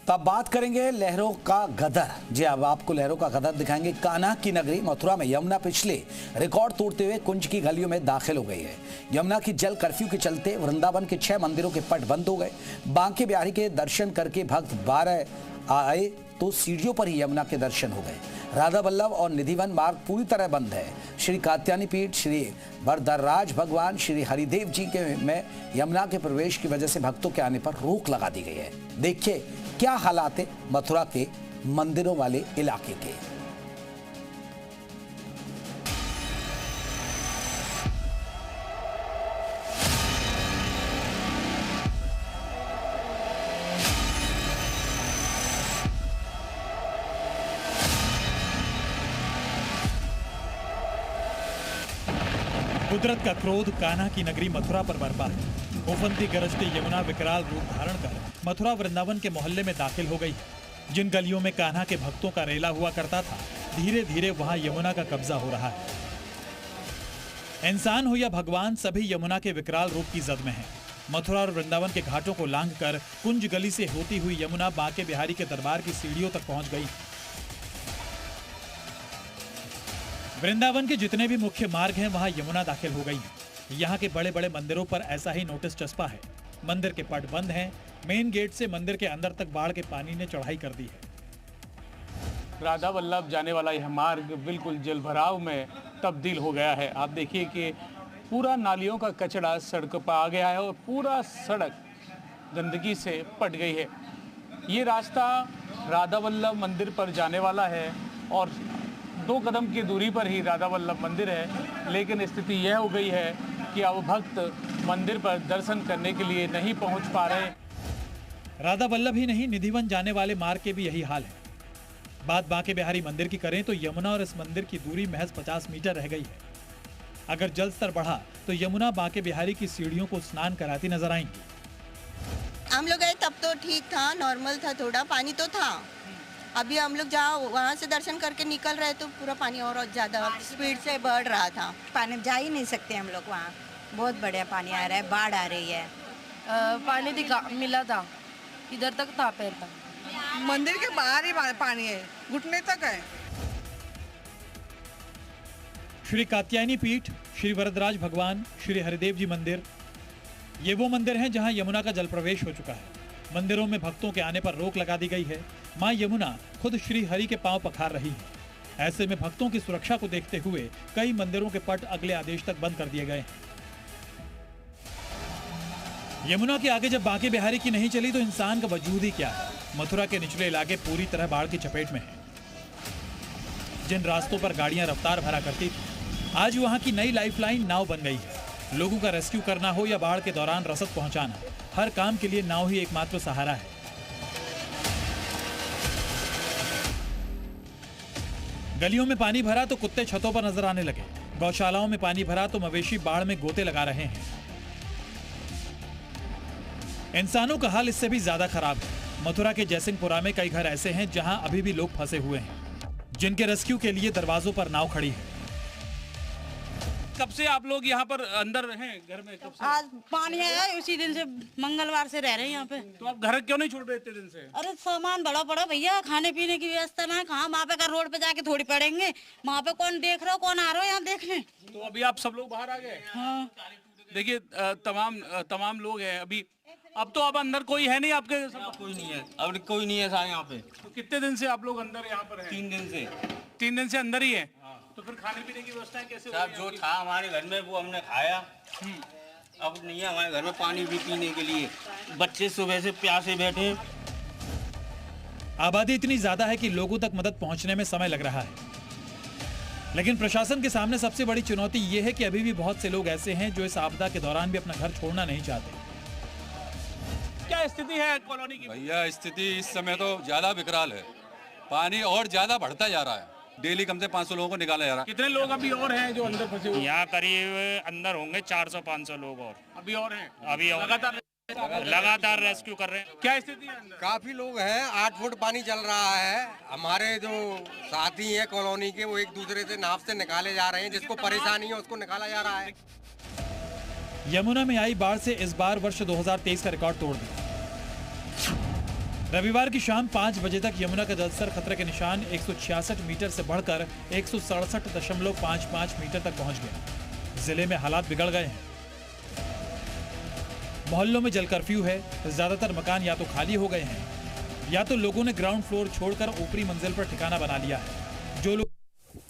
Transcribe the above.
तो अब बात करेंगे लहरों का गदर। जी अब आपको लहरों का गदर दिखाएंगे। कान्हा की नगरी मथुरा में यमुना पिछले रिकॉर्ड तोड़ते हुए कुंज की गलियों में दाखिल हो गई है। यमुना की जल कर्फ्यू के चलते वृंदावन के 6 मंदिरों के पट बंद हो गए। बांके बिहारी के दर्शन करके भक्त 12 आए तो सीढ़ियों पर ही यमुना के दर्शन हो गए। राधा वल्लभ और निधिवन मार्ग पूरी तरह बंद है। श्री कात्यायनी पीठ, श्री वरदराज भगवान, श्री हरिदेव जी के में यमुना के प्रवेश की वजह से भक्तों के आने पर रोक लगा दी गई है। देखिए क्या हालात है मथुरा के मंदिरों वाले इलाके के। कुदरत का क्रोध कान्हा की नगरी मथुरा पर बरपा है। उफनती गरजती यमुना विकराल रूप धारण कर मथुरा वृंदावन के मोहल्ले में दाखिल हो गई। जिन गलियों में कान्हा के भक्तों का रेला हुआ करता था, धीरे धीरे वहां यमुना का कब्जा हो रहा है। इंसान हो या भगवान, सभी यमुना के विकराल रूप की जद में है। मथुरा और वृंदावन के घाटों को लांघकर कुंज गली से होती हुई यमुना बांके बिहारी के दरबार की सीढ़ियों तक पहुंच गई। वृंदावन के जितने भी मुख्य मार्ग हैं वहां यमुना दाखिल हो गई है। यहाँ के बड़े बड़े मंदिरों पर ऐसा ही नोटिस चस्पा है। मंदिर के पट बंद हैं। मेन गेट से मंदिर के अंदर तक बाढ़ के पानी ने चढ़ाई कर दी है। राधा वल्लभ जाने वाला यह मार्ग बिल्कुल जलभराव में तब्दील हो गया है। आप देखिए कि पूरा नालियों का कचरा सड़क पर आ गया है और पूरा सड़क गंदगी से पट गई है। ये रास्ता राधा वल्लभ मंदिर पर जाने वाला है और 2 कदम की दूरी पर ही राधा वल्लभ मंदिर है। लेकिन स्थिति यह हो गई है कि अब भक्त मंदिर पर दर्शन करने के लिए नहीं पहुंच पा रहे। राधा वल्लभ ही नहीं, निधिवन जाने वाले मार्ग के भी यही हाल है। बात बांके बिहारी मंदिर की करें तो यमुना और इस मंदिर की दूरी महज 50 मीटर रह गई है। अगर जल स्तर बढ़ा तो यमुना बांके बिहारी की सीढ़ियों को स्नान कराती नजर आएंगी। हम लोग गए तब तो ठीक था, नॉर्मल था, थोड़ा पानी तो था। अभी हम लोग जहाँ वहाँ से दर्शन करके निकल रहे तो पूरा पानी और ज़्यादा स्पीड से बढ़ रहा था। पानी जा ही नहीं सकते हम लोग वहाँ, बहुत बढ़िया पानी आ रहा है, बाढ़ आ रही है। पानी दिखा मिला था, इधर तक था पैर तक। मंदिर के बाहर ही पानी है, घुटने तक है। श्री कात्यायनी पीठ, श्री वरदराज भगवान, श्री हरिदेव जी मंदिर, ये वो मंदिर हैं जहां यमुना का जल प्रवेश हो चुका है। मंदिरों में भक्तों के आने पर रोक लगा दी गई है। मां यमुना खुद श्री हरि के पांव पखार रही है। ऐसे में भक्तों की सुरक्षा को देखते हुए कई मंदिरों के पट अगले आदेश तक बंद कर दिए गए हैं। यमुना के आगे जब बांके बिहारी की नहीं चली तो इंसान का वजूद ही क्या है। मथुरा के निचले इलाके पूरी तरह बाढ़ की चपेट में है। जिन रास्तों पर गाड़ियां रफ्तार भरा करती थी, आज वहां की नई लाइफलाइन नाव बन गई है। लोगों का रेस्क्यू करना हो या बाढ़ के दौरान रसद पहुंचाना, हर काम के लिए नाव ही एकमात्र सहारा है। गलियों में पानी भरा तो कुत्ते छतों पर नजर आने लगे। गौशालाओं में पानी भरा तो मवेशी बाढ़ में गोते लगा रहे हैं। इंसानों का हाल इससे भी ज्यादा खराब है। मथुरा के जयसिंहपुरा में कई घर ऐसे हैं जहां अभी भी लोग फंसे हुए हैं, जिनके रेस्क्यू के लिए दरवाजों पर नाव खड़ी है। कब से आप लोग यहाँ पर अंदर हैं घर में? कब से? आज पानी आया है, उसी दिन से, मंगलवार से रह रहे हैं यहाँ पे। तो आप घर क्यों नहीं छोड़ रहे इतने दिन से? अरे सामान बड़ा पड़ा भैया, खाने पीने की व्यवस्था ना है। कहाँ वहाँ पे रोड पे जाके थोड़ी पड़ेंगे, वहाँ पे कौन देख रहा हो, कौन आ रहा हो यहाँ देखने। तो अभी आप सब लोग बाहर आ गए? हाँ। देखिए तमाम लोग हैं अभी। अब तो अब अंदर कोई है नहीं आपके? कोई नहीं है, अब कोई नहीं है साहब यहाँ पे। तो कितने दिन से आप लोग अंदर यहाँ पर हैं? 3 दिन से। 3 दिन से अंदर ही है। तो फिर खाने पीने की व्यवस्थाएं कैसे? साहब जो था हमारे घर में वो हमने खाया। अब नहीं है हमारे घर में पानी भी पीने के लिए। बच्चे सुबह से प्यासे बैठे। आबादी इतनी ज्यादा है कि लोगों तक मदद पहुंचने में समय लग रहा है। लेकिन प्रशासन के सामने सबसे बड़ी चुनौती ये है कि अभी भी बहुत से लोग ऐसे हैं जो इस आपदा के दौरान भी अपना घर छोड़ना नहीं चाहते। क्या स्थिति है कॉलोनी की? भैया स्थिति इस समय तो ज्यादा विकराल है। पानी और ज्यादा बढ़ता जा रहा है। डेली कम से 500 लोगों को निकाला जा रहा है। कितने लोग अभी और हैं जो अंदर फंसे हुए? यहाँ करीब अंदर होंगे 400-500 लोग और अभी और हैं? अभी और लगातार रेस्क्यू कर रहे हैं। क्या स्थिति है अंदर? काफी लोग हैं, 8 फुट पानी चल रहा है। हमारे जो साथी हैं कॉलोनी के, वो एक दूसरे से नाव से निकाले जा रहे हैं। जिसको परेशानी है उसको निकाला जा रहा है। यमुना में आई बाढ़ से इस बार वर्ष 2023 का रिकॉर्ड तोड़ दिया। रविवार की शाम 5 बजे तक यमुना का जलस्तर खतरे के निशान 166 मीटर से बढ़कर 167.55 मीटर तक पहुंच गया। जिले में हालात बिगड़ गए हैं। मोहल्लों में जल कर्फ्यू है। ज्यादातर मकान या तो खाली हो गए हैं या तो लोगों ने ग्राउंड फ्लोर छोड़कर ऊपरी मंजिल पर ठिकाना बना लिया है।